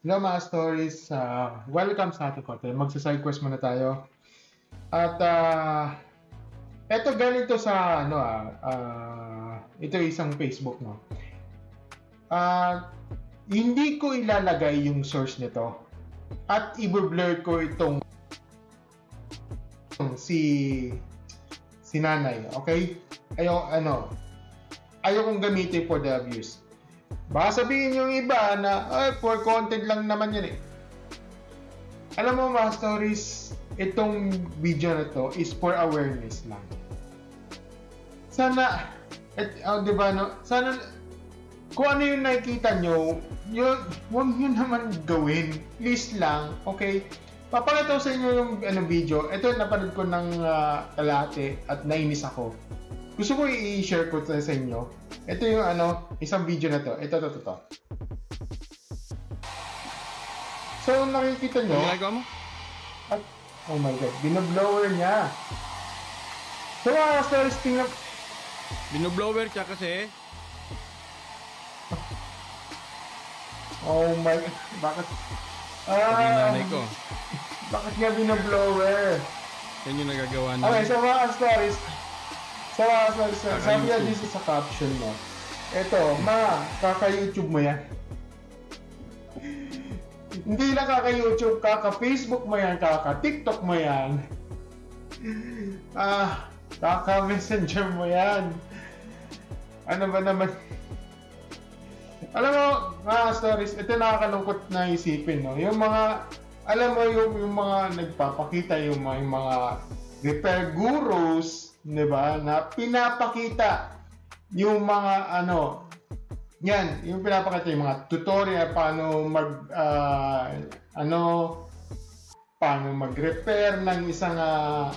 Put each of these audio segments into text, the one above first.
Hello mga stories, welcome sa ating content. Magsa-side quest muna tayo. At eto ganito sa ito isang Facebook no. Hindi ko ilalagay yung source nito at i-blur ko itong si nanay, okay? Ayaw kong gamitin for the abuse. Baka sabihin yung iba na, for content lang naman yan eh. Alam mo mga stories, itong video na to is for awareness lang. Sana, diba no? Sana, kung ano yung nakikita nyo, huwag nyo naman gawin. Please lang, okay? Papakita ko sa inyo yung video. Ito, napanood ko ng kalahati at nainis ako. Gusto ko i-share ko sa inyo. Ito yung isang video na to. Ito. So, nakikita nyo. Ano ginagawa mo? At, oh my God, binoblower niya. So, mga stories, tingnan. Binoblower siya kasi. Oh my God, bakit? Sabi nanay ko. Bakit nga binoblower? Yan yung nagagawa na. Okay, so mga stories. Sabi niya dito sa caption mo. Eto, kaka-YouTube mo yan. Hindi lang kaka-YouTube, kaka-Facebook mo yan, kaka-TikTok mo yan. Kaka-Messenger mo yan. Ano ba naman? Alam mo, mga stories, ito nakakalungkot na isipin, no? Yung mga, alam mo, yung mga nagpapakita, yung mga repair gurus, di ba, na pinapakita yung mga yan, yung pinapakita yung mga tutorial paano paano mag-repair ng isang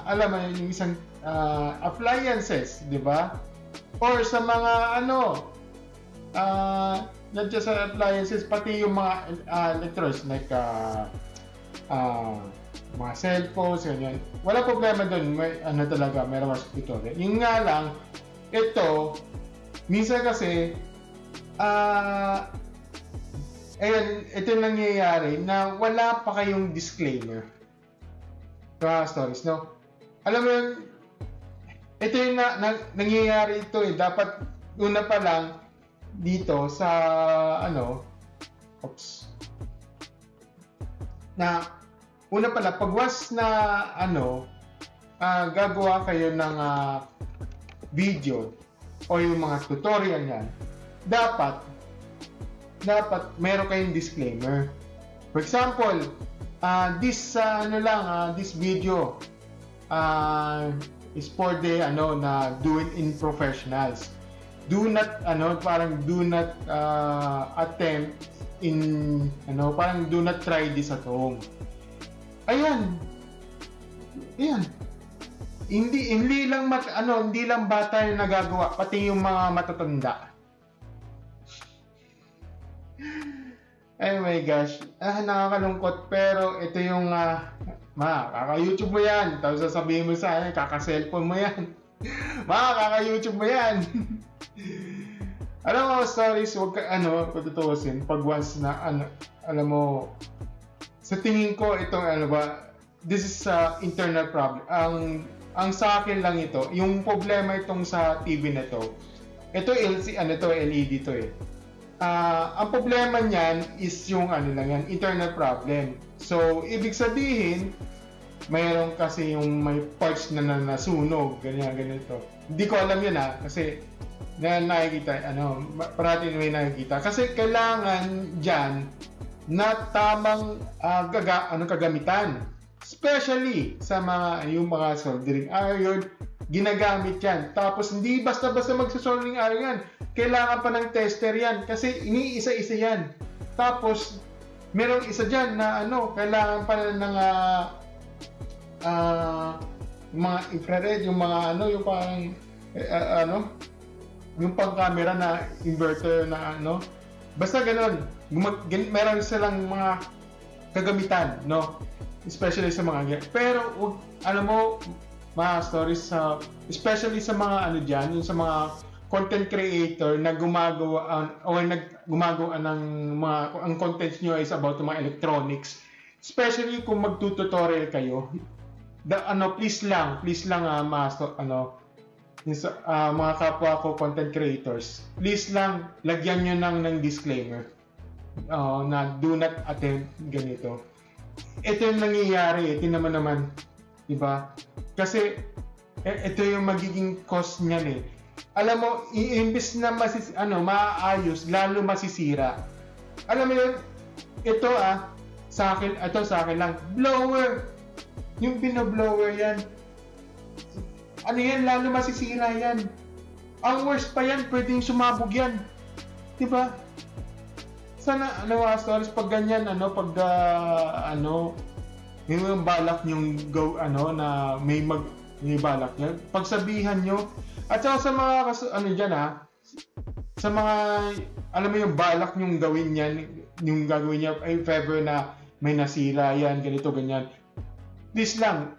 alam mo yung isang appliances, di ba? Or sa mga not just sa appliances, pati yung mga electronics like mga cellphones, ganyan. Wala problema doon. May talaga, meron mas tutorial. Yung nga lang, ito, minsan kasi, ito nangyayari na wala pa kayong disclaimer. Mga stories, no? Alam mo yun, ito yung nangyayari ito eh. Dapat, una pa lang, dito sa, una pala, pag once na gagawa kayo ng video o yung mga tutorial yan, dapat meron kayong disclaimer. For example, this video is for the na do it in professionals. Do not attempt in parang do not try this at home. Ayan. Hindi lang bata yung nagagawa, pati yung mga matatanda. Oh my gosh. Nakakalungkot, pero ito yung kaka-YouTube mo yan. Tapos sasabihin mo sa akin, kaka-cellphone mo yan. Kaka-YouTube mo yan. Alam mo, stories, huwag ka, patutusin. Pag once na, alam mo, sa tingin ko, itong this is internal problem. Ang sa akin lang ito, yung problema itong sa TV na to, ito LED to eh. Ang problema niyan is yung internal problem. So, ibig sabihin, mayroon kasi yung may parts na nasunog, ganito. Hindi ko alam yun kasi nakikita, parating may nakikita. Kasi kailangan dyan na tamang kagamitan. Especially sa yung mga soldering iron, ginagamit yan. Tapos hindi basta-basta magsa-soldering iron yan. Kailangan pa ng tester yan kasi iniisa-isa yan. Tapos merong isa dyan na kailangan pa ng mga infrared, yung mga yung parang yung pang-camera na inverter na basta ganoon. Meron silang mga kagamitan, especially sa mga pero alam mo, mga stories especially sa mga dyan, yung sa mga content creator na gumagawa gumagawa ng mga ang contents nyo is about mga electronics, especially kung magtututorial kayo, please lang mga kapwa ko content creators, please lang lagyan nyo ng disclaimer na do not attend ganito. Ito yung nangyayari, naman, di ba? Kasi ito yung magiging cost niyan eh. Alam mo, iimbis na maayos, lalo masisira. Alam mo yun, ito sa akin lang, blower. Yung binoblower yan. Ano yan, lalo masisira yan. Ang worst pa yan, pwedeng sumabog yan. Diba? Sana, stories pag ganyan, yung balak nyong na may balak yan, pagsabihan nyo. At saka sa mga, sa mga, alam mo yung balak nyong gawin yan, yung gagawin niya, if ever na may nasira yan, ganito, ganyan. Please lang,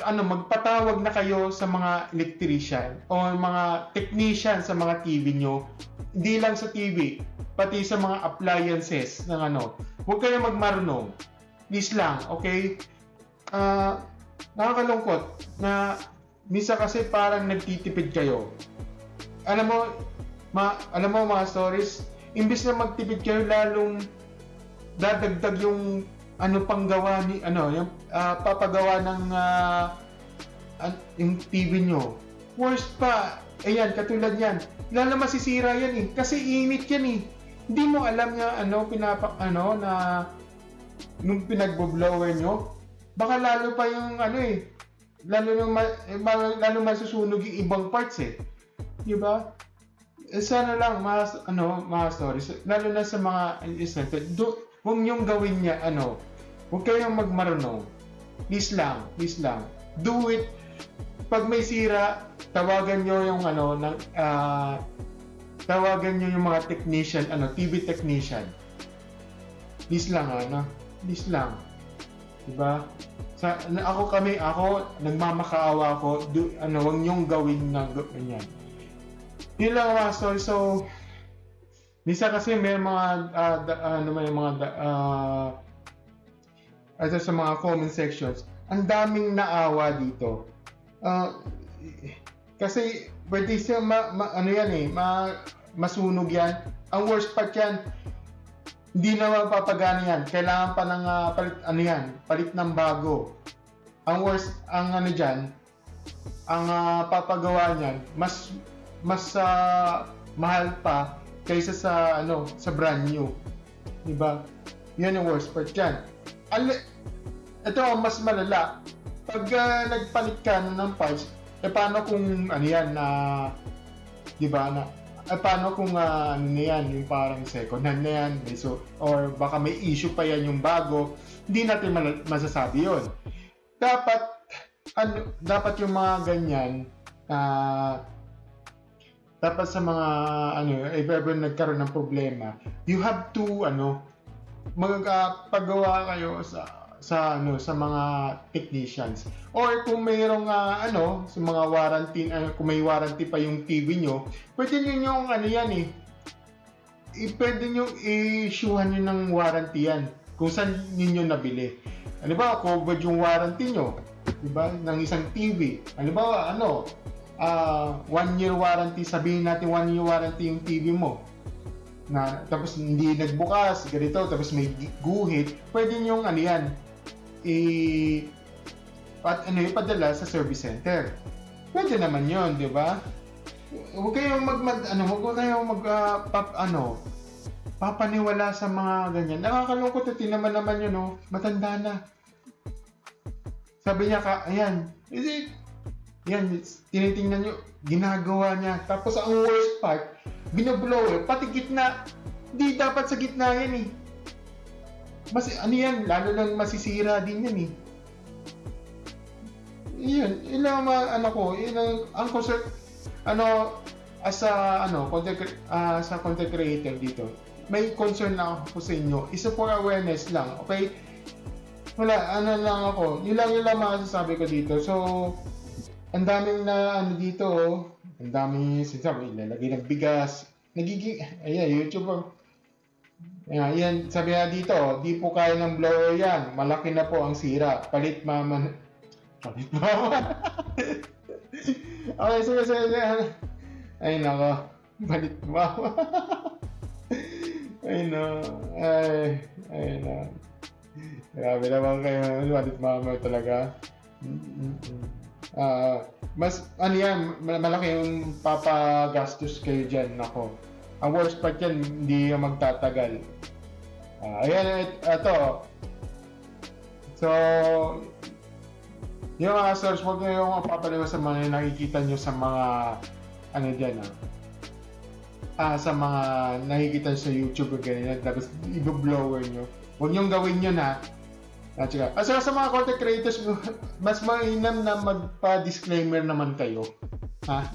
magpatawag na kayo sa mga electrician o mga technician sa mga TV nyo. Hindi lang sa TV, pati sa mga appliances ng Huwag kayo magmarunong. Please lang, okay? Nakakalungkot na misa kasi parang nagtitipid kayo. Alam mo mga stories, imbis na magtipid kayo, lalong dadagdag yung panggawa ni yung papagawa ng yung TV nyo. Worst pa, ayan, katulad yan, lalo masisira yan eh, kasi init yan eh. Hindi mo alam nga na nung pinagbo-blower nyo, baka lalo pa yung lalo masusunog yung ibang parts eh. Di ba? Sana lang mga stories, lalo na sa mga huwag nyong gawin niya, huwag kayong magmarunong. Please lang. Do it. Pag may sira, tawagan nyo yung tawagan nyo yung mga technician, TV technician. Please lang, please lang. Diba? Ako, nagmamakaawa ako, huwag nyong gawin na ganyan. Yun lang mga story. So, minsan kasi may mga sa mga comment sections, ang daming naawa dito. Kasi pwede siya masunog yan. Ang worst part yan, hindi na mapapagana yan. Kailangan pa ng palit ng bago. Ang worst, ang papagawa niyan, mas mahal pa kaysa sa brand new. Diba? Yan ang worst part dyan. Ito ang mas malala. Pag nagpalit ka ng parts, paano kung diba paano kung yung parang second hand na yan, or baka may issue pa yan yung bago, hindi natin masasabi yun. Dapat yung mga ganyan, dapat sa mga if ever nagkaroon ng problema, you have to magpagawa kayo sa mga technicians, or kung mayroong sa mga warranty, kung may warranty pa yung TV nyo, pwede nyo yung pwede nyo i-issuehan nyo ng warranty yan kung saan ninyo nabili. Halimbawa, covered yung warranty nyo, diba, ng isang TV. Halimbawa, 1 year warranty, sabihin natin 1 year warranty yung TV mo, tapos hindi nagbukas, ganito, tapos may guhit, pwede nyong ipadala sa service center. Pwede naman yun, di ba? Huwag kayong papaniwala sa mga ganyan. Nakakalungkot at naman yun, matanda na. Sabi niya ayan, tinitingnan nyo, ginagawa niya. Tapos ang worst part, binoblower, pati gitna. Di dapat sa gitna yan eh. Lalo lang masisira din yan eh. Yun lang ang concern, sa content creator dito, may concern lang ako sa inyo. Isa for awareness lang, okay? Wala, lang ako. Yun lang masasabi ko dito. So, ang daming dito, Ang dami sinasabi, ilalagay ng bigas. Nagiging, ayan, YouTuber. Ayan, sabi nga dito, di po kaya ng blower yan. Malaki na po ang sira. Palit mama. Palit mama. Okay, sige. Ay, nako. Palit mama. Ay, no. Ay, no. Grabe naman kayo. Palit mama talaga. Mas, ano yan, malaki yung papagastos kayo dyan. Nako. Ang worst part yan, hindi yung magtatagal. Ayan, ito. So, yung mga search, huwag nyo yung mapapaliwas sa mga nakikita nyo sa mga, ano dyan, sa mga nakikita sa YouTube o ganyan, tapos i-blower nyo. Huwag nyo gawin yun, ha. At saka, sa mga content creators, mas mainam na magpa-disclaimer naman kayo. Ha?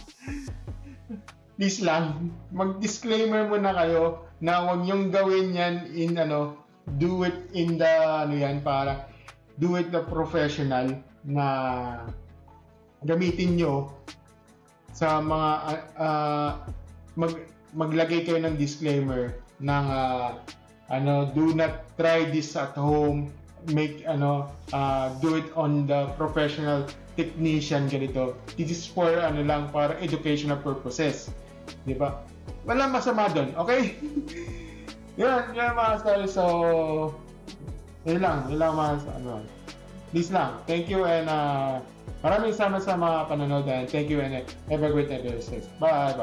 Please lang, mag-disclaimer muna kayo na huwag niyong gawin yan in do it in the para do it the professional na gamitin nyo sa mga maglagay kayo ng disclaimer ng do not try this at home, make do it on the professional technician ganito. This is for lang para educational purposes. Di ba? Wala masama doon, okay? Yan mga story. So, yun lang mga Please lang. Thank you and maraming salamat sa mga panonood and thank you and have a great day. Bye.